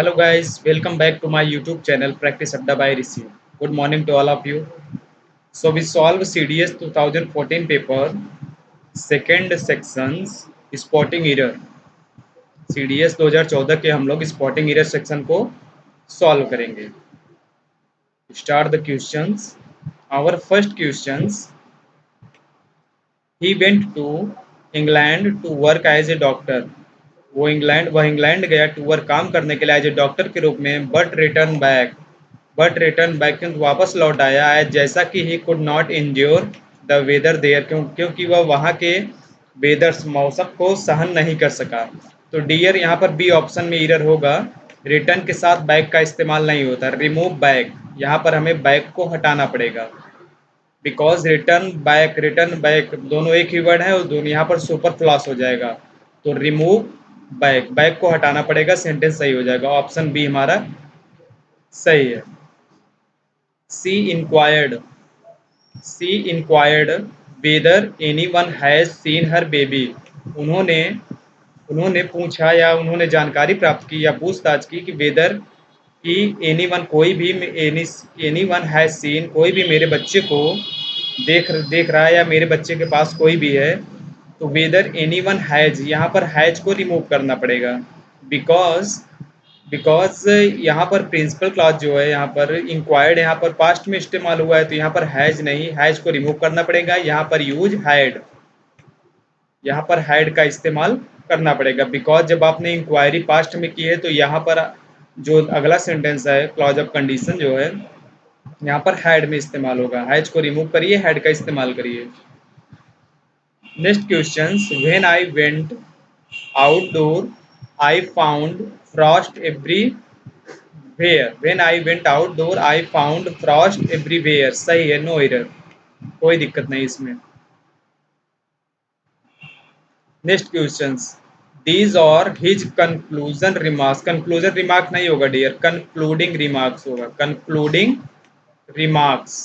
Hello guys, welcome back to my YouTube channel Practice Adda by Rishi. Good morning to all of you. So we solve CDS 2014 paper, second sections spotting error. CDS 2014 के हम लोग spotting error section को solve करेंगे. Start the questions. Our first questions. He went to England to work as a doctor. वह England गया to work काम करने के लिए एज ए डॉक्टर के रूप में बट रिटर्न बैक क्योंकि वापस लौट आया एज जैसा कि he could not endure the weather there क्योंकि वह वहाँ के वेदर्स मौसम को सहन नहीं कर सका। तो डियर यहाँ पर बी ऑप्शन में एरर होगा। रिटर्न के साथ बैक का इस्तेमाल नहीं होता, रिमूव बैक, यहाँ पर हमें बैक को हटाना पड़ेगा बिकॉज रिटर्न बैक दोनों एक ही वर्ड है और दोनों यहाँ पर सुपर क्लॉज हो जाएगा। तो रिमूव बैक, बैक को हटाना पड़ेगा, सेंटेंस सही हो जाएगा। ऑप्शन बी हमारा सही है। C inquired whether anyone has seen her baby. उन्होंने उन्होंने पूछा या उन्होंने जानकारी प्राप्त की या पूछताछ की कि वेदर कि एनीवन कोई भी एनीवन हैज सीन कोई भी मेरे बच्चे को देख रहा है या मेरे बच्चे के पास कोई भी है। तो वेदर एनीवन हैज, यहाँ पर हैज को रिमूव करना पड़ेगा बिकॉज बिकॉज यहाँ पर प्रिंसिपल क्लॉज जो है, यहाँ पर इंक्वायर्ड यहाँ पर पास्ट में इस्तेमाल हुआ है, तो यहाँ पर हैज नहीं, हैज को रिमूव करना पड़ेगा। यहाँ पर यूज हैड, यहाँ पर हैड का इस्तेमाल करना पड़ेगा बिकॉज जब आपने इंक्वायरी पास्ट में की है तो यहाँ पर जो अगला सेंटेंस है क्लॉज ऑफ कंडीशन जो है यहाँ पर हैड में इस्तेमाल होगा। हैज को रिमूव करिए, हैड का इस्तेमाल करिए। Next question, when I went outdoor I found frost everywhere. When I went outdoor I found frost everywhere. सही है, नो एरर, कोई दिक्कत नहीं इसमें। Next question, these are his conclusion remarks. Conclusion remark नहीं होगा डियर, कंक्लूडिंग रिमार्क्स होगा। Remarks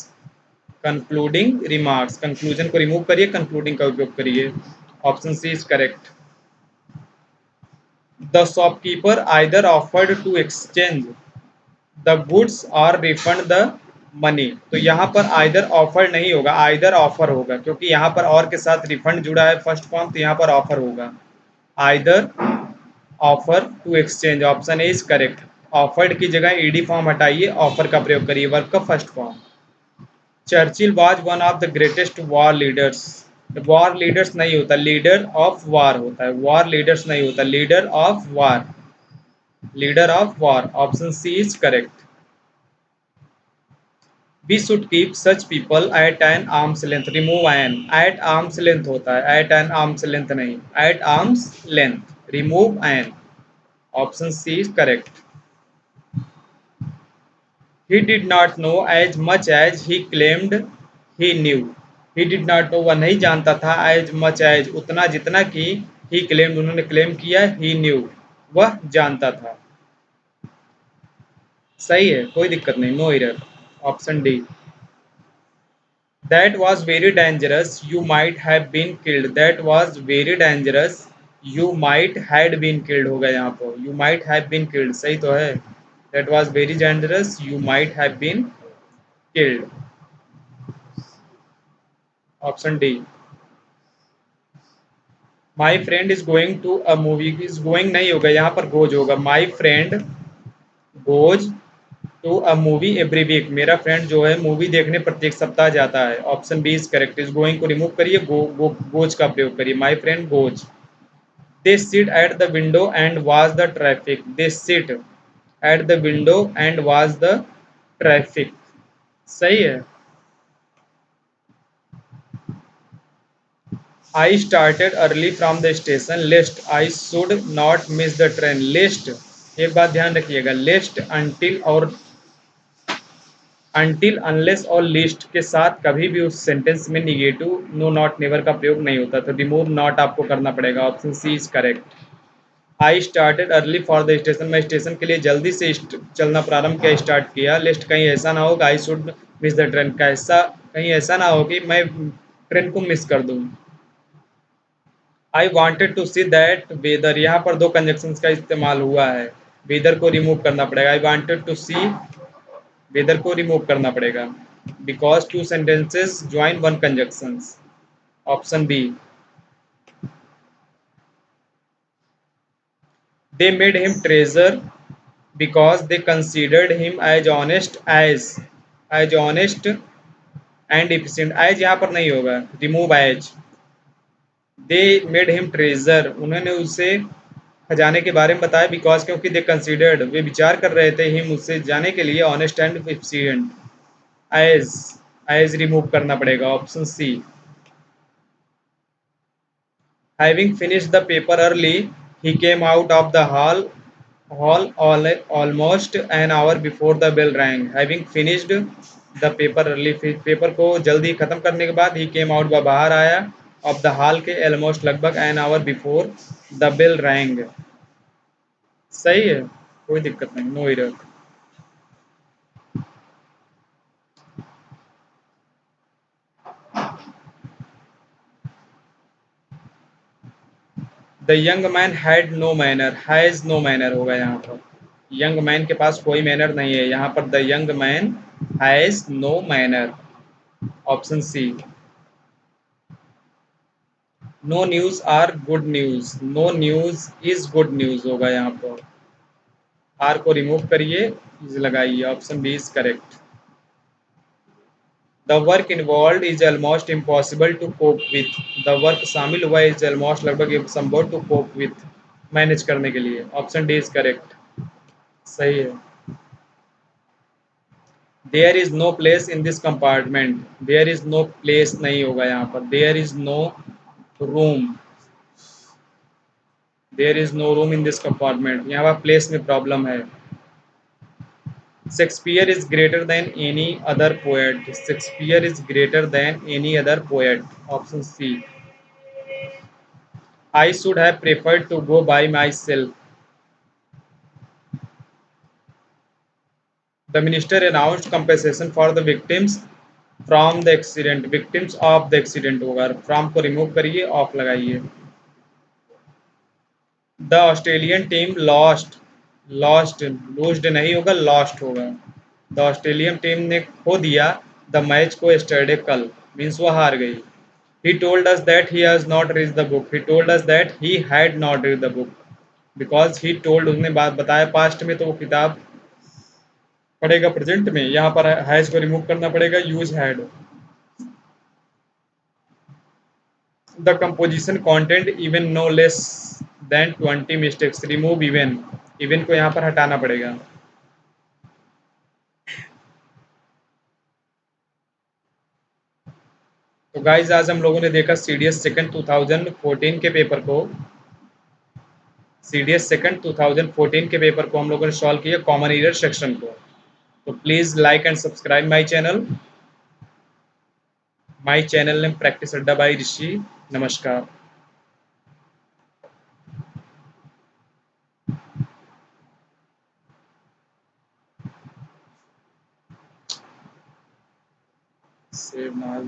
concluding remarks, conclusion को रिमूव करिए, कंक्लूडिंग का उपयोग करिए। Option C is correct. The shopkeeper either offered to exchange the goods or refund the money. तो यहाँ पर आइदर ऑफर नहीं होगा, आइदर ऑफर होगा क्योंकि यहाँ पर और के साथ रिफंड जुड़ा है फर्स्ट फॉर्म, तो यहाँ पर ऑफर होगा। Either offer to exchange, option A is correct. Offered की जगह ईडी फॉर्म हटाइए, ऑफर का प्रयोग करिए, वर्ब का first form. Churchill was one of the greatest war leaders. War leaders नहीं होता, लीडर ऑफ वॉर होता है। वॉर लीडर्स नहीं होता, leader of war, leader of war. Option C is correct. We should keep such people at an arms length. Remove an, at arms length होता है, at an arms length नहीं, at arms length. Remove an, option C is correct. He did not know as much as he claimed he knew. He did not know, वह नहीं जानता था, as much as उतना जितना कि he claimed उन्होंने claim किया, he knew वह जानता था। सही है, कोई दिक्कत नहीं, no error. Option D. That was very dangerous, you might have been killed. That was very dangerous, you might had been killed होगा यहाँ पर, you might have been killed सही तो है। That was very dangerous, you might have been killed। Option D. My friend is going to a movie, is going नहीं होगा, यहाँ पर गोज होगा। My friend goes to a movie every week. मेरा friend जो है मूवी देखने प्रत्येक सप्ताह जाता है। Option B is correct. Is going को रिमूव करिए, गोज का प्रयोग करिए। My friend goes. They sit at the window and watch the traffic. They sit at the window and watch the traffic. सही है। I started early from the station lest I should not miss the train. Lest, एक बात ध्यान रखिएगा, lest until unless और list के साथ कभी भी उस सेंटेंस में निगेटिव नो नॉट नेवर का प्रयोग नहीं होता, तो रिमूव नॉट आपको करना पड़ेगा। Option C is correct. I started early for the station, मैं स्टेशन के लिए जल्दी से चलना प्रारंभ किया, स्टार्ट किया। लिस्ट कहीं ऐसा ना हो कि I should miss the train, कहीं ऐसा ना हो कि मैं ट्रेन को मिस कर दूँ। I wanted to see that whether, यहाँ पर दो कंजक्शंस का इस्तेमाल हुआ है। वेदर को रिमूव करना पड़ेगा। I wanted to see, whether को रिमूव करना पड़ेगा। Because two sentences join one conjunctions. Option B. They made him treasure because they considered him as honest and efficient. As यहाँ पर नहीं होगा, remove as. They made him treasure, उन्होंने उसे खजाने के बारे में बताया। बिकॉज क्योंकि दे कंसिडर्ड, वे विचार कर रहे थे, हिम उससे जाने के लिए honest and efficient. As, as remove करना पड़ेगा। Option C. Having finished the paper early, he came out of the hall almost an hour before the bell rang. Having finished the paper early, paper को जल्दी खत्म करने के बाद he came out, वह बाहर आया, of the hall के almost लगभग an hour before the bell rang। सही है, कोई दिक्कत नहीं, no error. The young man had no manner, has no manner होगा यहाँ पर। यंग मैन के पास कोई मैनर नहीं है, यहाँ पर the young man has no manner. Option C. No news are good news, no news is good news होगा यहाँ पर। आर को रिमूव करिए, इज लगाइए। Option B is correct. The work involve is almost impossible to cope with, the work शामिल हुआ is almost लगभग संभव टू कोप विथ, मैनेज करने के लिए। Option D is correct. सही है। There is no place in this compartment, there is no place नहीं होगा यहाँ पर। There is no room, there is no room in this compartment, यहाँ पर प्लेस में प्रॉब्लम है। Shakespeare is greater than any other poet, Shakespeare is greater than any other poet. Option C. I should have preferred to go by myself, the minister announced compensation for the victims from the accident, victims of the accident होगा। From को remove करिए, of लगाइए। The Australian team lost, lost लूज्ड नहीं होगा, lost होगा। The Australian team ने खो दिया द मैच को yesterday कल, मीन्स वो हार गई। He told us that he has not read the book, he told us that he had not read the book. Because he told, उसने बात बताया पास्ट में, तो वो किताब पढ़ेगा प्रेजेंट में। यहाँ पर हैज को रिमूव करना पड़ेगा, use had. The composition content even know less than 20 mistakes, remove even, even को यहाँ पर हटाना पड़ेगा। तो गाइज आज हम लोगों ने देखा सीडीएस सेकंड 2014 के पेपर को, सीडीएस सेकंड 2014 के पेपर को हम लोगों ने सॉल्व किया, कॉमन एरर सेक्शन को। तो please like and subscribe my channel name practice अड्डा बाई ऋषि। नमस्कार। Save now.